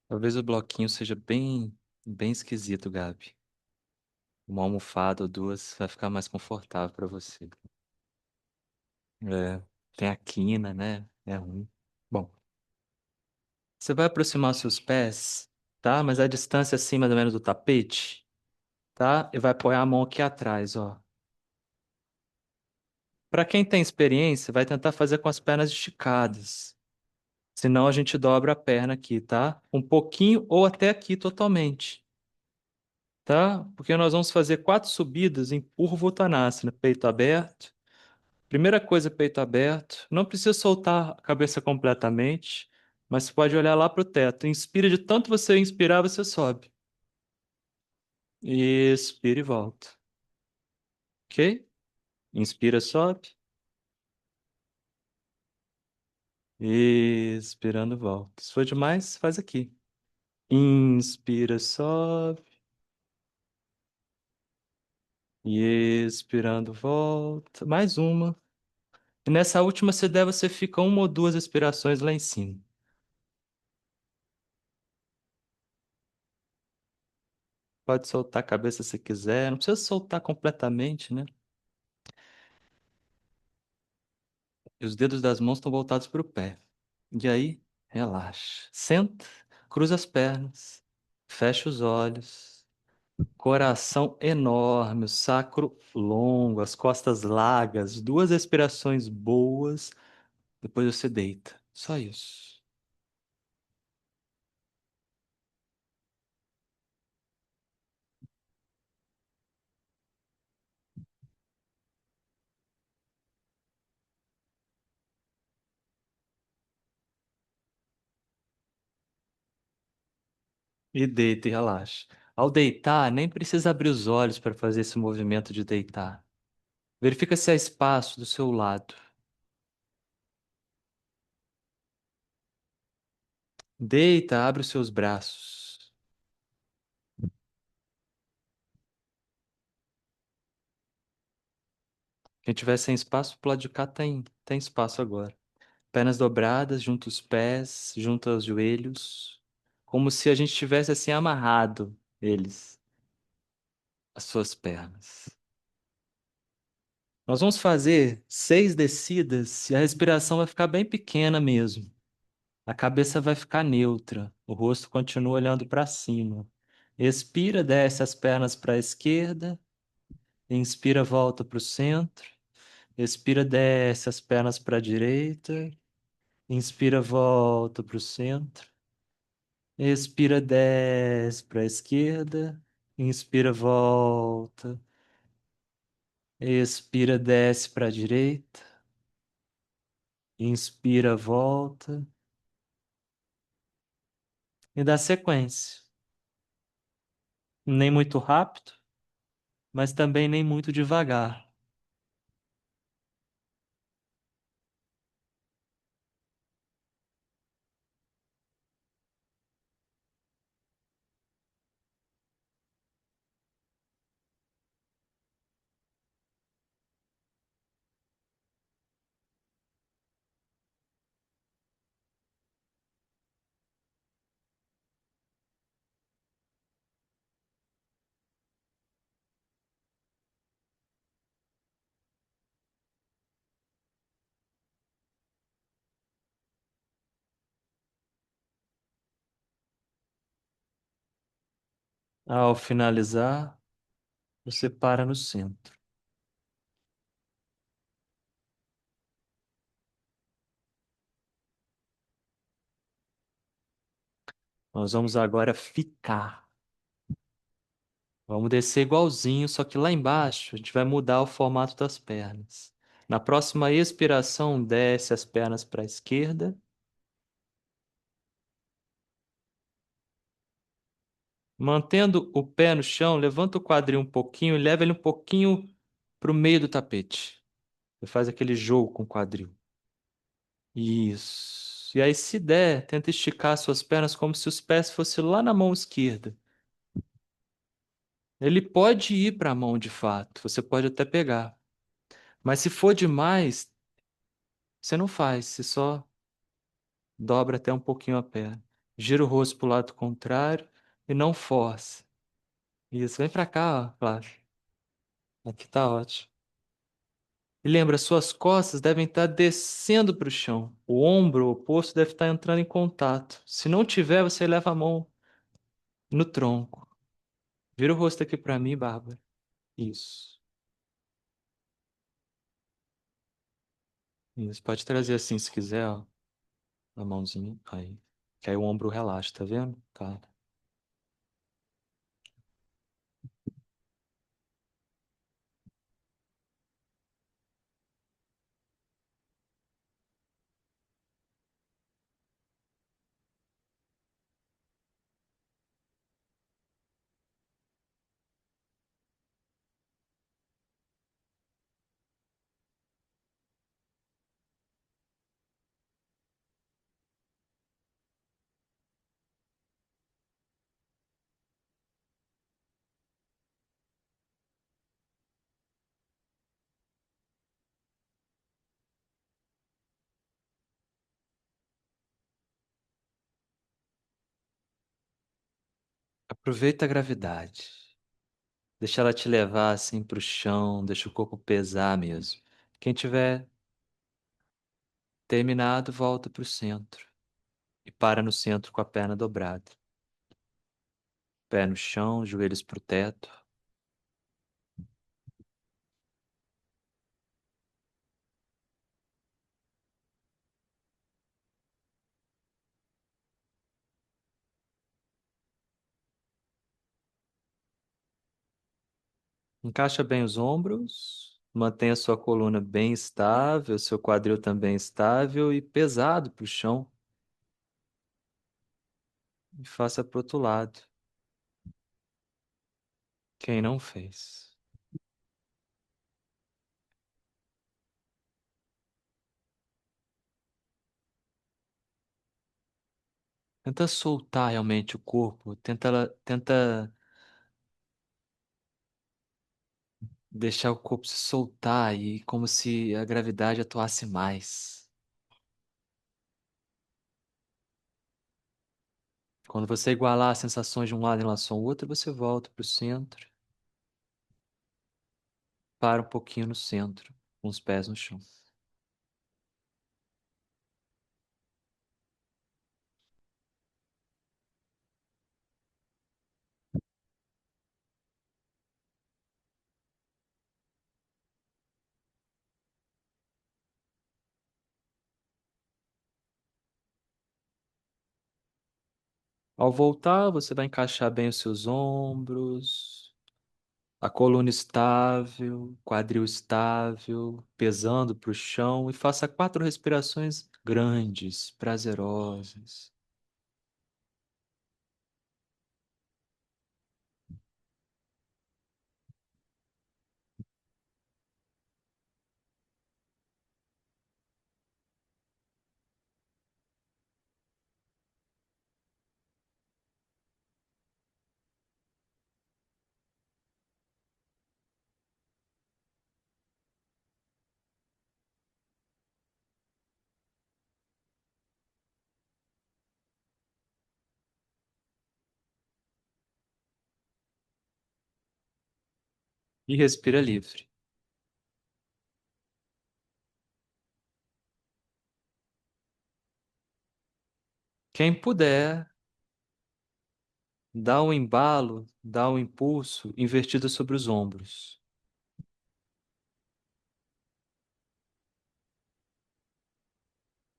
Talvez o bloquinho seja bem esquisito, Gabi. Uma almofada ou duas vai ficar mais confortável para você. É, tem a quina, né? É ruim. Bom, você vai aproximar os seus pés, tá? Mas a distância assim, mais ou menos do tapete, tá? E vai apoiar a mão aqui atrás, ó. Para quem tem experiência, vai tentar fazer com as pernas esticadas. Senão a gente dobra a perna aqui, tá? Um pouquinho ou até aqui totalmente, tá? Porque nós vamos fazer 4 subidas em Purvottanasana, peito aberto. Primeira coisa, peito aberto. Não precisa soltar a cabeça completamente, mas você pode olhar lá para o teto. Inspira, de tanto você inspirar, você sobe. Expira e volta. Ok? Inspira, sobe. Expirando, volta. Se for demais, faz aqui. Inspira, sobe. E expirando, volta. Mais uma. E nessa última, se der, você fica uma ou duas expirações lá em cima. Pode soltar a cabeça se quiser. Não precisa soltar completamente, né? E os dedos das mãos estão voltados para o pé. E aí, relaxa. Senta. Cruza as pernas, fecha os olhos. Coração enorme, o sacro longo, as costas largas, duas respirações boas, depois você deita. Só isso. E deita e relaxa. Ao deitar, nem precisa abrir os olhos para fazer esse movimento de deitar. Verifica se há espaço do seu lado. Deita, abre os seus braços. Quem tiver sem espaço, pro lado de cá tem espaço agora. Pernas dobradas, junta os pés, junta os joelhos, como se a gente tivesse assim amarrado eles, as suas pernas. Nós vamos fazer 6 descidas e a respiração vai ficar bem pequena mesmo. A cabeça vai ficar neutra, o rosto continua olhando para cima. Expira, desce as pernas para a esquerda, inspira, volta para o centro. Expira, desce as pernas para a direita, inspira, volta para o centro. Expira, desce para a esquerda. Inspira, volta. Expira, desce para a direita. Inspira, volta. E dá sequência. Nem muito rápido, mas também nem muito devagar. Ao finalizar, você para no centro. Nós vamos agora ficar. Vamos descer igualzinho, só que lá embaixo a gente vai mudar o formato das pernas. Na próxima expiração, desce as pernas para a esquerda. Mantendo o pé no chão, levanta o quadril um pouquinho e leva ele um pouquinho para o meio do tapete. Você faz aquele jogo com o quadril. Isso. E aí, se der, tenta esticar suas pernas como se os pés fossem lá na mão esquerda. Ele pode ir para a mão de fato, você pode até pegar. Mas se for demais, você não faz, você só dobra até um pouquinho a perna. Gira o rosto para o lado contrário e não força. Isso, vem para cá, ó, Flávio. Aqui tá ótimo. E lembra, suas costas devem estar descendo para o chão. O ombro oposto deve estar entrando em contato. Se não tiver, você leva a mão no tronco. Vira o rosto aqui para mim, Bárbara. Isso. Isso. Pode trazer assim se quiser, ó. A mãozinha. Aí. Que aí o ombro relaxa, tá vendo? Cara. Aproveita a gravidade. Deixa ela te levar assim pro chão, deixa o corpo pesar mesmo. Quem tiver terminado, volta pro centro. e para no centro com a perna dobrada. Pé no chão, joelhos pro teto. Encaixa bem os ombros, mantenha sua coluna bem estável, seu quadril também estável e pesado para o chão. E faça para o outro lado. Quem não fez? Tenta soltar realmente o corpo, tenta deixar o corpo se soltar e como se a gravidade atuasse mais. Quando você igualar as sensações de um lado em relação ao outro, você volta para o centro, para um pouquinho no centro, com os pés no chão. Ao voltar, você vai encaixar bem os seus ombros, a coluna estável, quadril estável, pesando para o chão e faça 4 respirações grandes, prazerosas. E respira livre. Quem puder, dá um embalo, dá um impulso invertido sobre os ombros.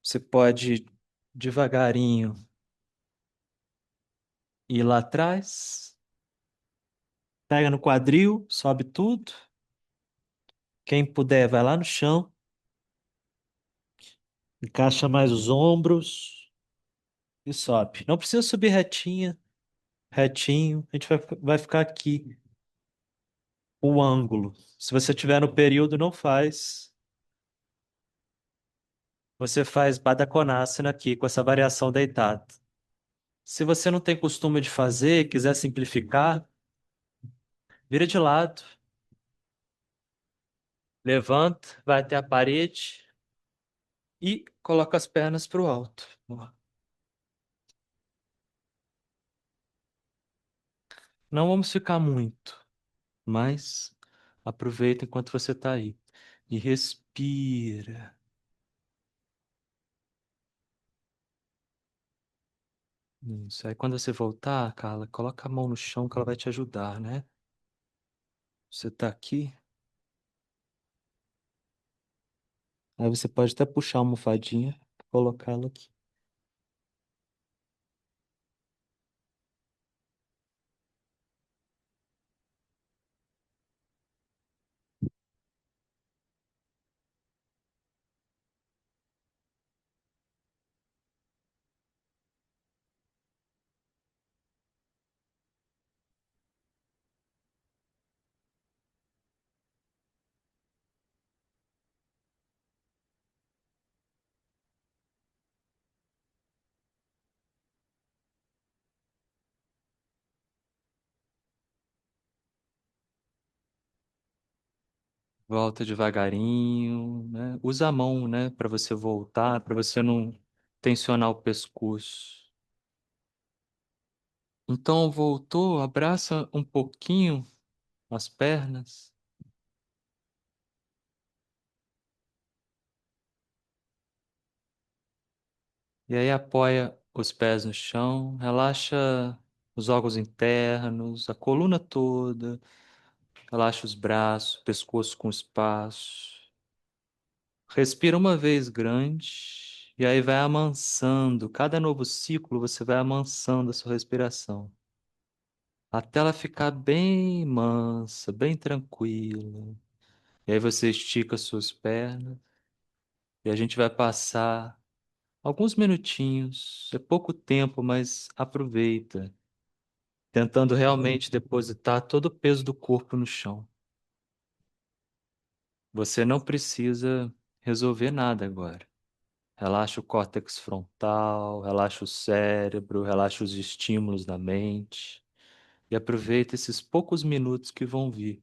Você pode devagarinho ir lá atrás, pega no quadril, sobe tudo. Quem puder, vai lá no chão, encaixa mais os ombros e sobe. Não precisa subir retinha, retinho. A gente vai ficar aqui, o ângulo. Se você tiver no período, não faz. Você faz Baddha Konasana aqui, com essa variação deitado. Se você não tem costume de fazer, quiser simplificar, vira de lado, levanta, vai até a parede e coloca as pernas para o alto. Não vamos ficar muito, mas aproveita enquanto você está aí. E respira. Isso. Aí quando você voltar, Carla, coloca a mão no chão que ela vai te ajudar, né? Você está aqui. Aí você pode até puxar a almofadinha, colocá-la aqui. Volta devagarinho, né? Usa a mão, né, para você voltar, para você não tensionar o pescoço. Então voltou, abraça um pouquinho as pernas e aí apoia os pés no chão, relaxa os órgãos internos, a coluna toda, relaxa os braços, pescoço com espaço. Respira uma vez grande e aí vai amansando. Cada novo ciclo você vai amansando a sua respiração, até ela ficar bem mansa, bem tranquila. E aí você estica as suas pernas e a gente vai passar alguns minutinhos, é pouco tempo, mas aproveita, tentando realmente depositar todo o peso do corpo no chão. Você não precisa resolver nada agora. Relaxa o córtex frontal, relaxa o cérebro, relaxa os estímulos da mente e aproveita esses poucos minutos que vão vir.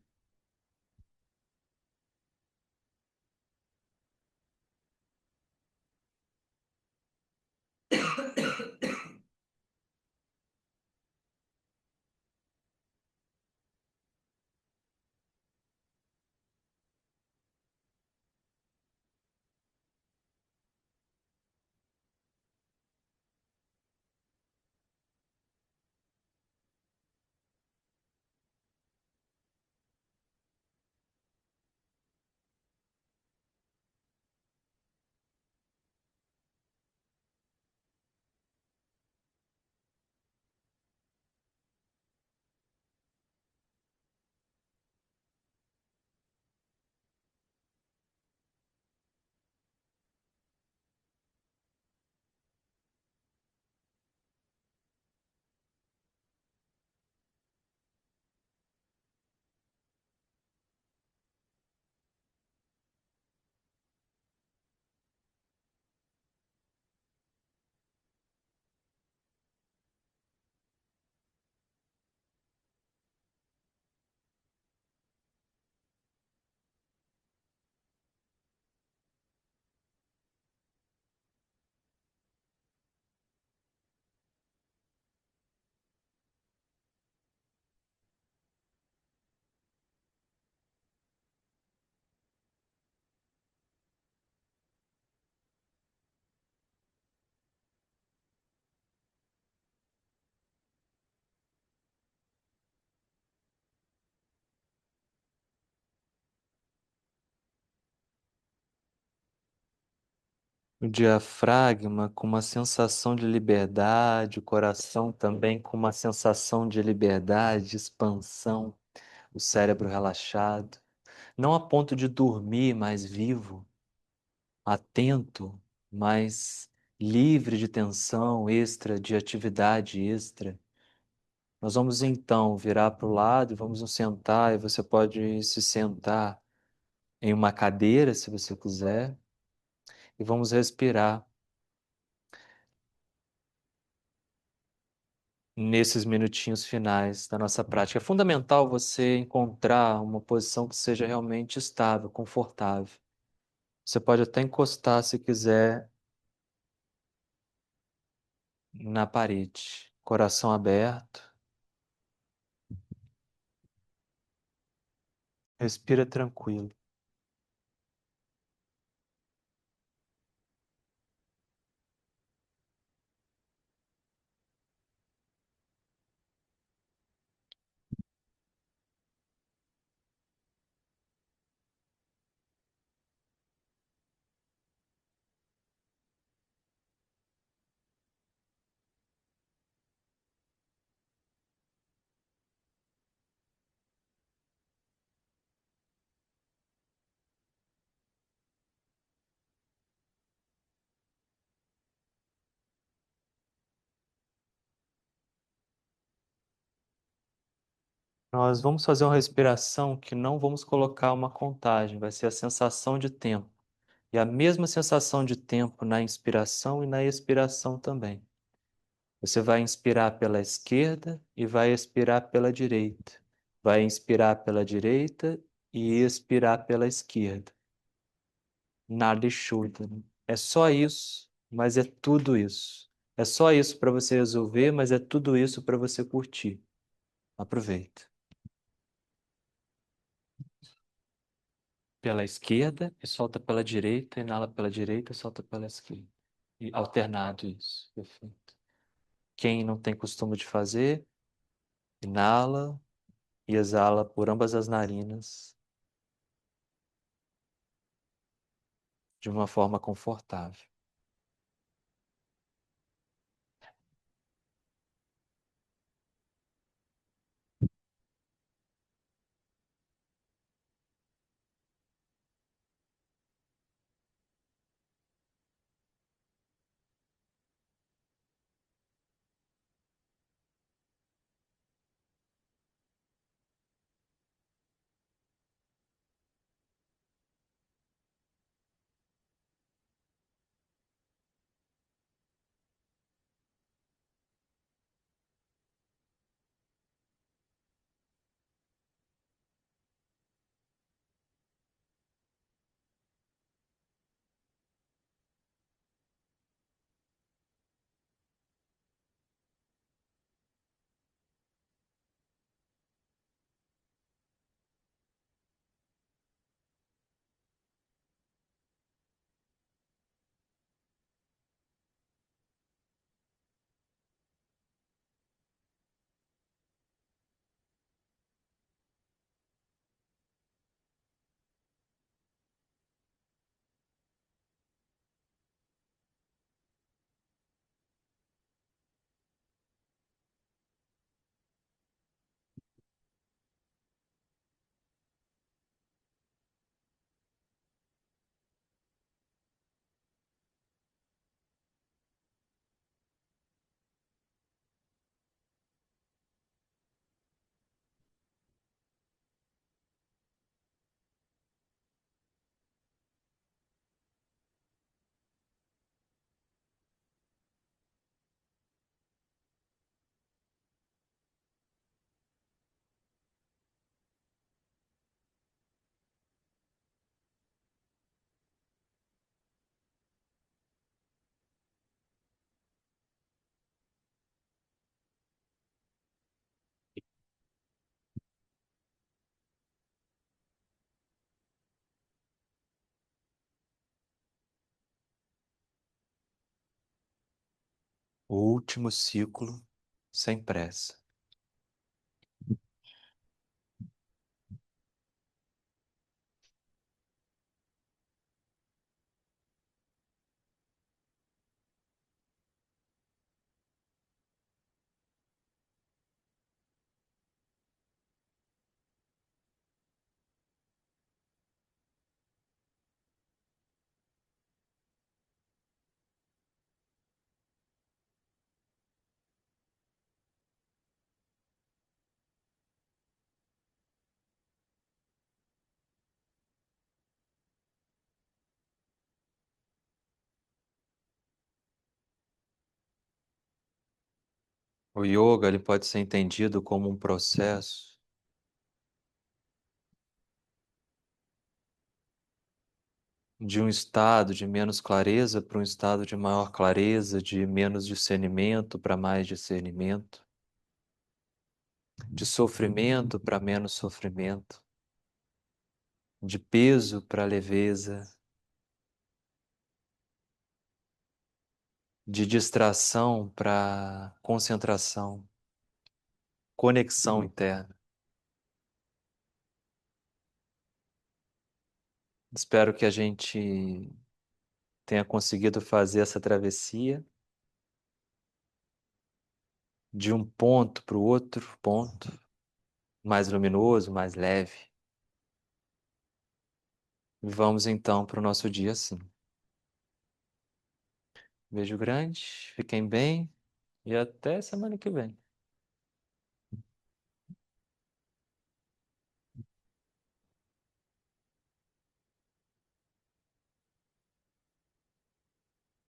O diafragma com uma sensação de liberdade, o coração também com uma sensação de liberdade, de expansão, o cérebro relaxado, não a ponto de dormir, mas vivo, atento, mas livre de tensão extra, de atividade extra. Nós vamos então virar para o lado e vamos nos sentar, e você pode se sentar em uma cadeira, se você quiser, e vamos respirar nesses minutinhos finais da nossa prática. É fundamental você encontrar uma posição que seja realmente estável, confortável. Você pode até encostar, se quiser, na parede, coração aberto, respira tranquilo. Nós vamos fazer uma respiração que não vamos colocar uma contagem, vai ser a sensação de tempo. E a mesma sensação de tempo na inspiração e na expiração também. Você vai inspirar pela esquerda e vai expirar pela direita. Vai inspirar pela direita e expirar pela esquerda. Nada enxuta. É só isso, mas é tudo isso. É só isso para você resolver, mas é tudo isso para você curtir. Aproveita. Pela esquerda e solta pela direita, inala pela direita e solta pela esquerda. E alternado isso. Perfeito. Quem não tem costume de fazer, inala e exala por ambas as narinas de uma forma confortável. O último ciclo sem pressa. O yoga, ele pode ser entendido como um processo de um estado de menos clareza para um estado de maior clareza, de menos discernimento para mais discernimento, de sofrimento para menos sofrimento, de peso para leveza, de distração para concentração, conexão interna. Espero que a gente tenha conseguido fazer essa travessia de um ponto para o outro ponto, mais luminoso, mais leve. Vamos então para o nosso dia assim. Beijo grande, fiquem bem e até semana que vem.